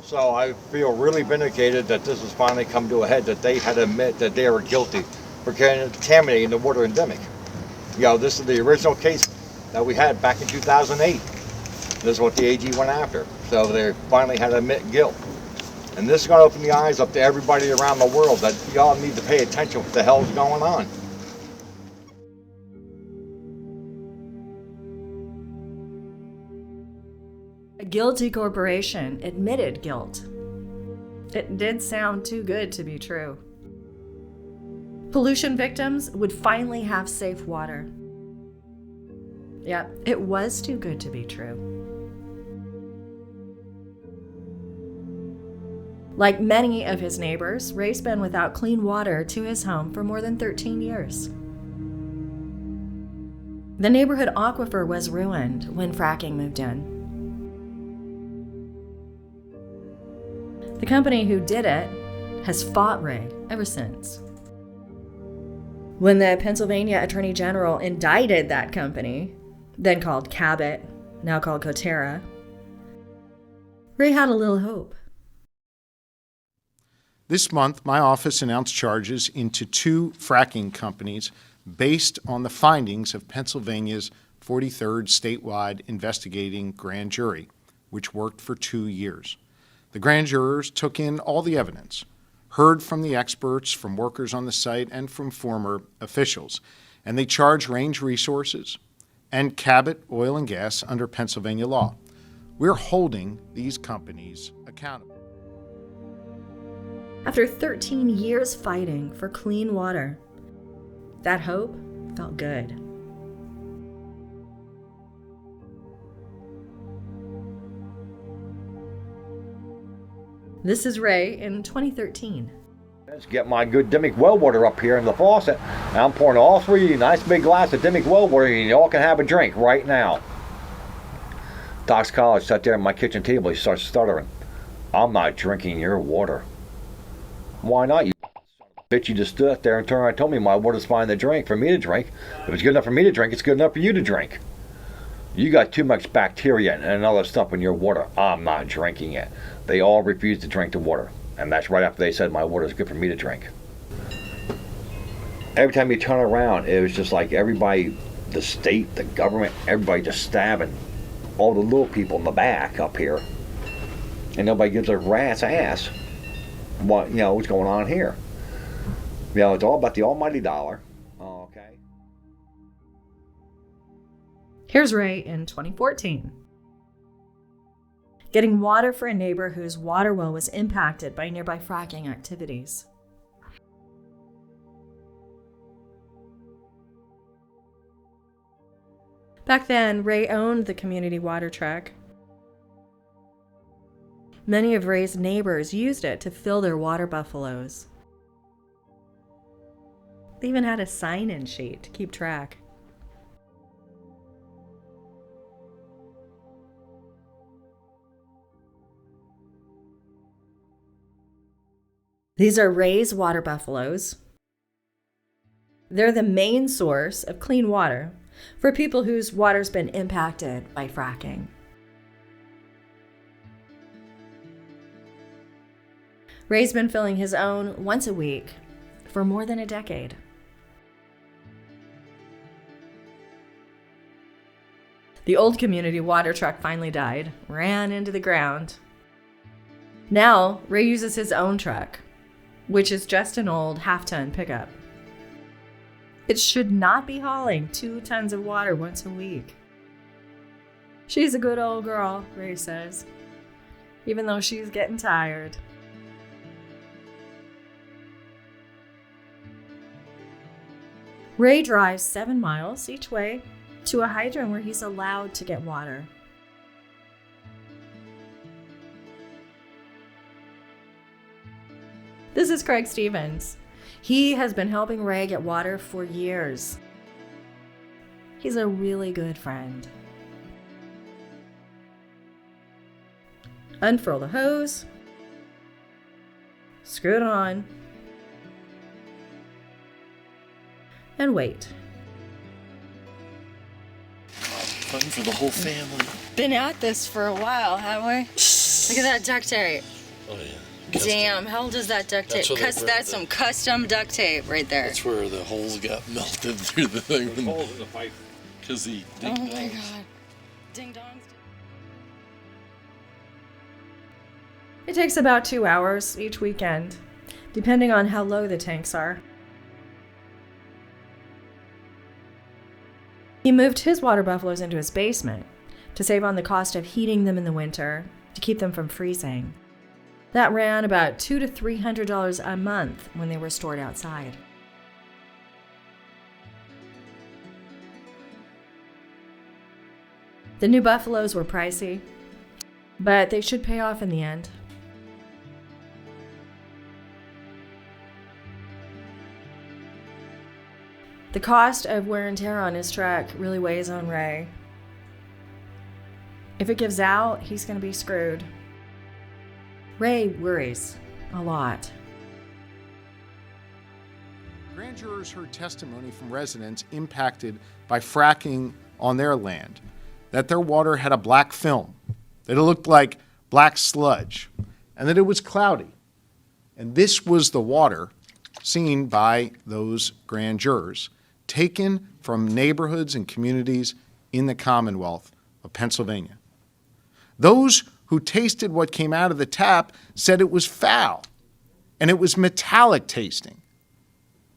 So I feel really vindicated that this has finally come to a head, that they had to admit that they were guilty for contaminating the water in Dimock. This is the original case that we had back in 2008. This is what the AG went after. So they finally had to admit guilt. And this is going to open the eyes up to everybody around the world that y'all need to pay attention to what the hell's going on. A guilty corporation admitted guilt. It did sound too good to be true. Pollution victims would finally have safe water. Yeah, it was too good to be true. Like many of his neighbors, Ray's been without clean water to his home for more than 13 years. The neighborhood aquifer was ruined when fracking moved in. The company who did it has fought Ray ever since. When the Pennsylvania Attorney General indicted that company, then called Cabot, now called Coterra, Ray had a little hope. This month, my office announced charges into 2 fracking companies based on the findings of Pennsylvania's 43rd statewide investigating grand jury, which worked for 2 years. The grand jurors took in all the evidence, heard from the experts, from workers on the site, and from former officials, and they charged Range Resources and Cabot Oil and Gas under Pennsylvania law. We're holding these companies accountable. After 13 years fighting for clean water, that hope felt good. This is Ray in 2013. Let's get my good Dimock well water up here in the faucet. And I'm pouring all 3 nice big glass of Dimock well water, and you all can have a drink right now. Toxicology sat there at my kitchen table. He starts stuttering. I'm not drinking your water. Why not, you bitch? You just stood up there and turned around and told me my water's fine to drink, for me to drink. If it's good enough for me to drink, it's good enough for you to drink. You got too much bacteria and other stuff in your water. I'm not drinking it. They all refused to drink the water. And that's right after they said my water is good for me to drink. Every time you turn around, it was just like everybody, the state, the government, everybody just stabbing all the little people in the back up here. And nobody gives a rat's ass what's going on here. It's all about the almighty dollar. Okay. Here's Ray in 2014. Getting water for a neighbor whose water well was impacted by nearby fracking activities. Back then, Ray owned the community water truck. Many of Ray's neighbors used it to fill their water buffaloes. They even had a sign-in sheet to keep track. These are Ray's water buffaloes. They're the main source of clean water for people whose water's been impacted by fracking. Ray's been filling his own once a week for more than a decade. The old community water truck finally died, ran into the ground. Now, Ray uses his own truck, which is just an old half-ton pickup. It should not be hauling 2 tons of water once a week. She's a good old girl, Ray says, even though she's getting tired. Ray drives 7 miles each way to a hydrant where he's allowed to get water. This is Craig Stevens. He has been helping Ray get water for years. He's a really good friend. Unfurl the hose, screw it on, and wait. Fun for the whole family. Been at this for a while, haven't we? Look at that duct tape. Oh, yeah. Damn, how old is that duct tape? That's what Because that's some custom duct tape right there. That's where the holes got melted through the thing. There's holes in the pipe. Because the Oh ding my dongs. god. Ding dongs. It takes about 2 hours each weekend, depending on how low the tanks are. He moved his water buffaloes into his basement to save on the cost of heating them in the winter to keep them from freezing. That ran about $200 to $300 a month when they were stored outside. The new buffaloes were pricey, but they should pay off in the end. The cost of wear and tear on his truck really weighs on Ray. If it gives out, he's going to be screwed. Ray worries a lot. Grand jurors heard testimony from residents impacted by fracking on their land, that their water had a black film, that it looked like black sludge, and that it was cloudy. And this was the water seen by those grand jurors, taken from neighborhoods and communities in the Commonwealth of Pennsylvania. Those who tasted what came out of the tap said it was foul, and it was metallic tasting.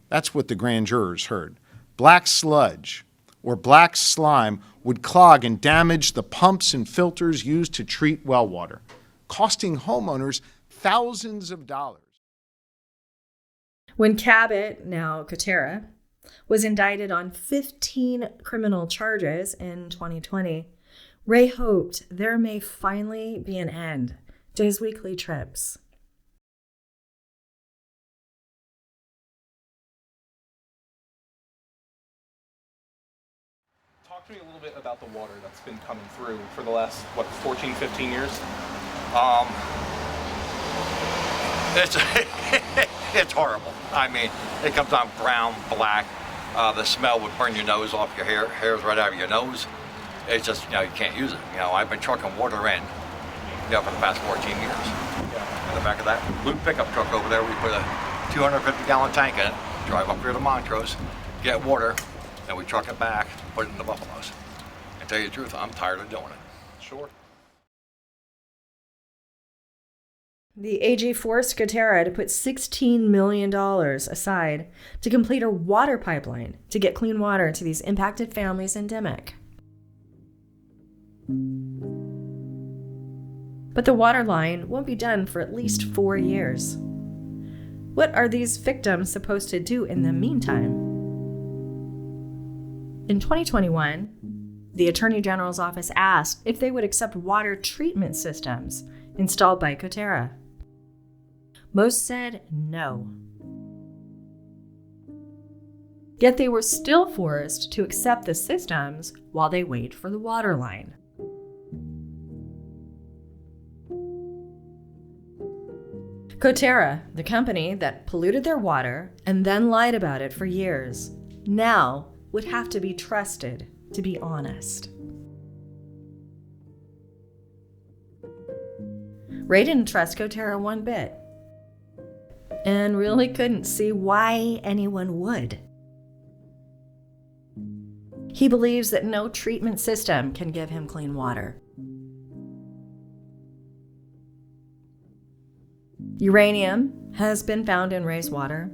That's what the grand jurors heard. Black sludge or black slime would clog and damage the pumps and filters used to treat well water, costing homeowners thousands of dollars. When Cabot, now Kotera, was indicted on 15 criminal charges in 2020, Ray hoped there may finally be an end to his weekly trips. Talk to me a little bit about the water that's been coming through for the last, 14, 15 years? It's it's horrible. I mean, it comes out brown, black. The smell would burn your nose off, your hairs right out of your nose. It's just, you can't use it. I've been trucking water in, for the past 14 years. Yeah. In the back of that blue pickup truck over there, we put a 250-gallon tank in it, drive up here to Montrose, get water, and we truck it back, put it in the buffaloes. And tell you the truth, I'm tired of doing it. Sure. The AG forced Kotera to put $16 million aside to complete a water pipeline to get clean water to these impacted families in Dimock. But the water line won't be done for at least 4 years. What are these victims supposed to do in the meantime? In 2021, the Attorney General's office asked if they would accept water treatment systems installed by Kotera. Most said no. Yet they were still forced to accept the systems while they wait for the water line. Kotera, the company that polluted their water and then lied about it for years, now would have to be trusted to be honest. Ray didn't trust Kotera one bit, and really couldn't see why anyone would. He believes that no treatment system can give him clean water. Uranium has been found in Ray's water,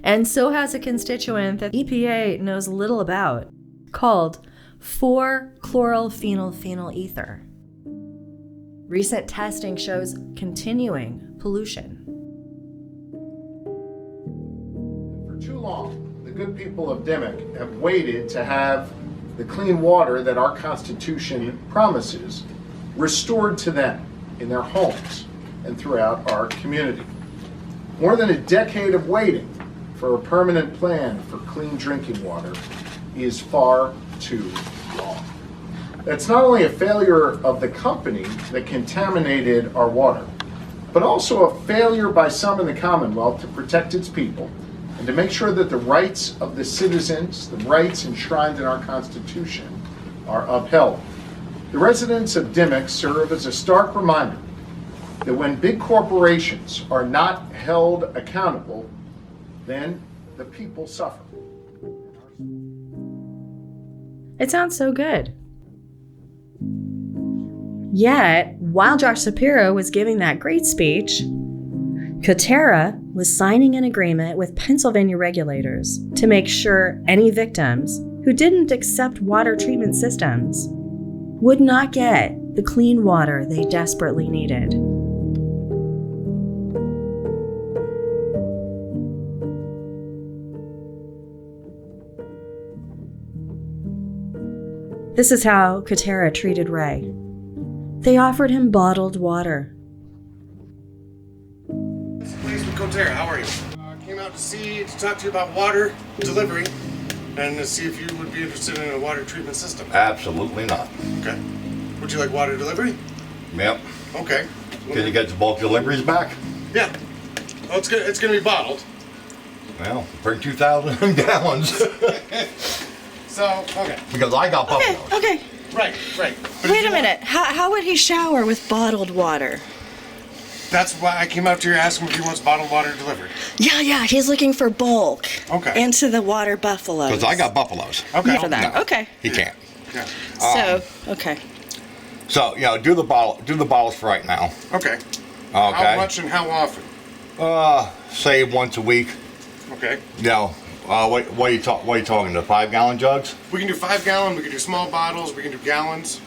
and so has a constituent that EPA knows little about, called 4-chlorylphenylphenyl ether. Recent testing shows continuing pollution. For too long, the good people of Dimock have waited to have the clean water that our Constitution promises restored to them in their homes and throughout our community. More than a decade of waiting for a permanent plan for clean drinking water is far too long. That's not only a failure of the company that contaminated our water, but also a failure by some in the Commonwealth to protect its people and to make sure that the rights of the citizens, the rights enshrined in our Constitution, are upheld. The residents of Dimock serve as a stark reminder that when big corporations are not held accountable, then the people suffer. It sounds so good. Yet, while Josh Shapiro was giving that great speech, Kotera was signing an agreement with Pennsylvania regulators to make sure any victims who didn't accept water treatment systems would not get the clean water they desperately needed. This is how Kotera treated Ray. They offered him bottled water. Please, with Kotera, how are you? Came out to talk to you about water delivery and to see if you would be interested in a water treatment system. Absolutely not. Okay. Would you like water delivery? Yep. Okay. Can you get the bulk deliveries back? Yeah. Oh, it's gonna be bottled. Well, bring 2,000 gallons. So, okay. Because I got Okay, buffalo. okay. Right. But if Wait you a minute. How would he shower with bottled water? That's why I came out to you asking if he wants bottled water delivered. Yeah. He's looking for bulk. Okay. Into the water buffaloes. Because I got buffaloes. Okay. For that. No, Okay. He can't. Yeah. Okay. So, do the bottles for right now. Okay. Okay. How much and how often? Say once a week. Okay. What are you talking? The 5-gallon jugs? We can do 5-gallon. We can do small bottles. We can do gallons.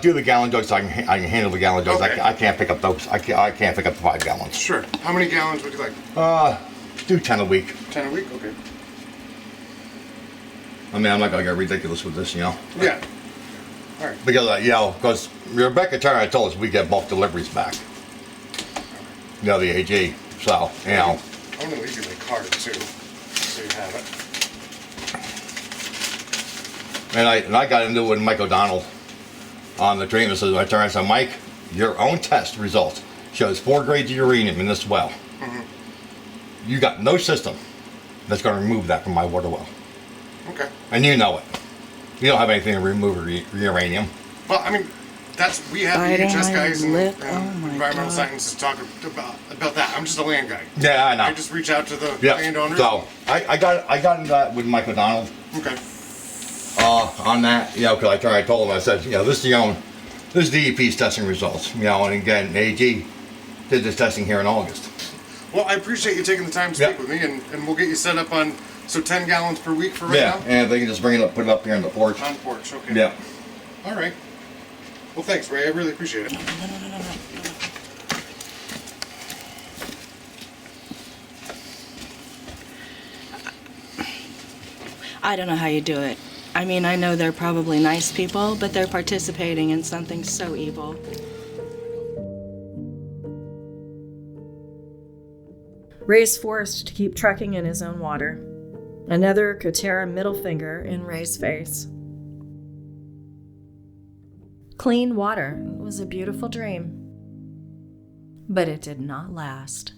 Do the gallon jugs. I can handle the gallon jugs. Okay. I can't pick up those. I can't pick up the 5 gallons. Sure. How many gallons would you like? Do 10 a week. 10 a week. Okay. I mean, I'm not gonna get ridiculous with this, Yeah. All right. Because Rebecca Turner told us we get bulk deliveries back. The AG. So, I'm gonna leave you my card too, so you have it. and I got into it with Mike O'Donnell on the treatment system. I turned and said, Mike, your own test results shows 4 grades of uranium in this well. Mm-hmm. You got no system that's going to remove that from my water well. Okay. And you know it. You don't have anything to remove uranium. Well, I mean, we have Biting EHS my guys and lip. Oh my environmental God. scientists talk about that. I'm just a land guy. Yeah, I know. I just reach out to the Yeah. landowners. So I got into that with Mike O'Donnell Okay. on that. Because I told him, I said, this is DEP's testing results. And again, AG did this testing here in August. Well, I appreciate you taking the time to speak with me, and we'll get you set up on 10 gallons per week for right now. And they can just bring it up, put it up here on the porch. On porch. Okay. Yeah. All right. Well, thanks, Ray. I really appreciate it. No. I don't know how you do it. I mean, I know they're probably nice people, but they're participating in something so evil. Ray's forced to keep trucking in his own water. Another Kotera middle finger in Ray's face. Clean water was a beautiful dream, but it did not last.